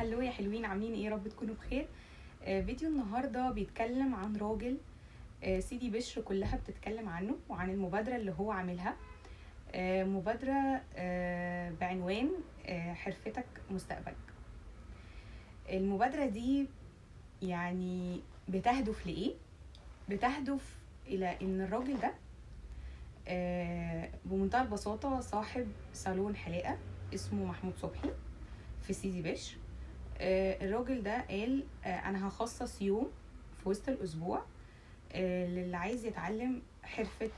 هلو يا حلوين، عاملين ايه؟ رب تكونوا بخير. فيديو النهارده بيتكلم عن راجل سيدي بشر كلها بتتكلم عنه وعن المبادرة اللي هو عاملها. مبادرة بعنوان حرفتك مستقبلك. المبادرة دي يعني بتهدف لإيه؟ بتهدف إلى إن الراجل ده بمنتهى البساطة صاحب صالون حلاقة اسمه محمود صبحي في سيدي بشر. الراجل ده قال انا هخصص يوم في وسط الاسبوع للي عايز يتعلم حرفة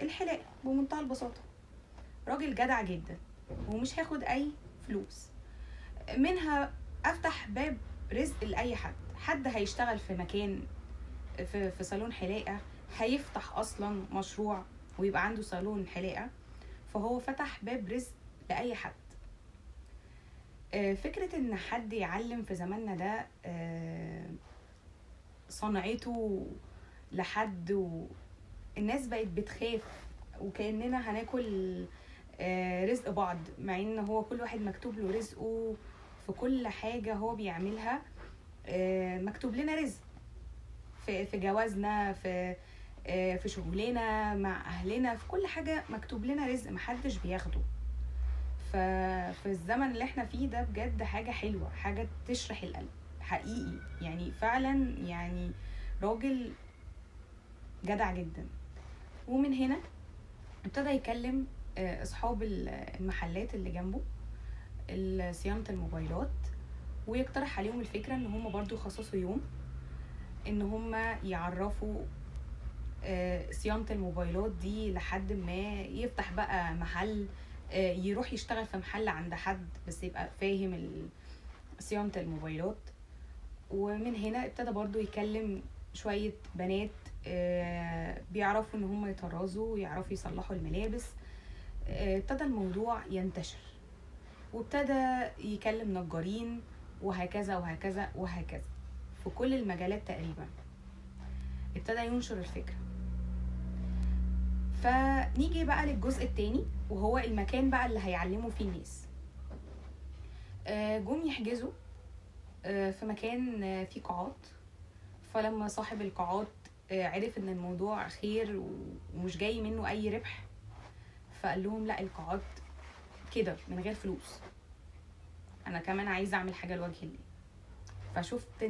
الحلاقة بمنتهى البساطة. راجل جدع جدا ومش هاخد اي فلوس منها، افتح باب رزق لاي حد هيشتغل في مكان في صالون حلاقة، هيفتح اصلا مشروع ويبقى عنده صالون حلاقة، فهو فتح باب رزق لاي حد. فكرة ان حد يعلم في زماننا ده صنعته لحد، والناس بقت بتخاف وكأننا هناكل رزق بعض، مع ان هو كل واحد مكتوب له رزقه في كل حاجة هو بيعملها. مكتوب لنا رزق في جوازنا، في شغلنا مع اهلنا، في كل حاجة مكتوب لنا رزق محدش بياخده. ففي الزمن اللي احنا فيه ده بجد حاجة حلوة، حاجة تشرح القلب حقيقي، يعني فعلا يعني راجل جدع جدا. ومن هنا ابتدى يكلم اصحاب المحلات اللي جنبه صيانة الموبايلات، ويقترح عليهم الفكرة ان هم برضو يخصصوا يوم ان هم يعرفوا صيانة الموبايلات دي لحد ما يفتح بقى محل، يروح يشتغل في محل عند حد بس يبقى فاهم صيانة الموبايلات. ومن هنا ابتدى برضو يكلم شوية بنات بيعرفوا ان هم يطرزوا ويعرفوا يصلحوا الملابس. ابتدى الموضوع ينتشر، وابتدى يكلم نجارين وهكذا وهكذا وهكذا في كل المجالات تقريبا. ابتدى ينشر الفكرة. فنيجي بقى للجزء التاني، وهو المكان بقى اللي هيعلموا فيه الناس. جم يحجزوا في مكان فيه قاعات. فلما صاحب القاعات عرف ان الموضوع خير ومش جاي منه اي ربح، فقال لهم لا، القاعات كده من غير فلوس، انا كمان عايز اعمل حاجة لوجه الله. فشفت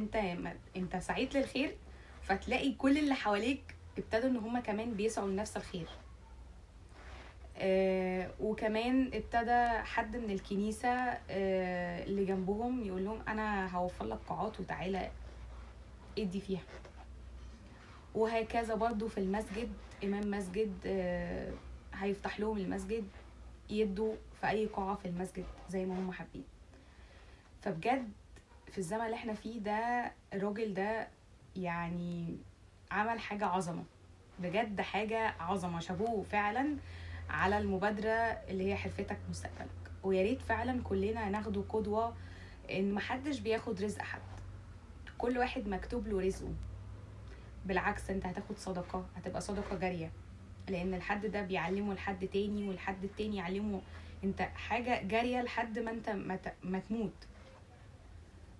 انت سعيت للخير، فتلاقي كل اللي حواليك ابتدوا ان هما كمان بيسعوا لنفس الخير. وكمان ابتدى حد من الكنيسة اللي جنبهم يقول لهم انا هوفر لك قاعات وتعالى ادي فيها. وهكذا برضو في المسجد، امام مسجد هيفتح لهم المسجد، يدوا في اي قاعة في المسجد زي ما هم حابين. فبجد في الزمن اللي احنا فيه ده الراجل ده يعني عمل حاجة عظمة، بجد حاجة عظمة. شابوه فعلا على المبادرة اللي هي حرفتك مستقبلك. وياريت فعلا كلنا ناخده قدوة، ان محدش بياخد رزق حد، كل واحد مكتوب له رزقه. بالعكس، انت هتاخد صدقة، هتبقى صدقة جارية، لان الحد ده بيعلمه لحد تاني، والحد التاني يعلمه. انت حاجة جارية لحد ما انت ما تموت.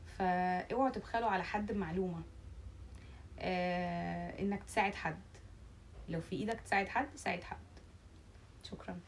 فاوعوا تبخلوا على حد بمعلومة. انك تساعد حد، لو في ايدك تساعد حد ساعد حد. شكرا.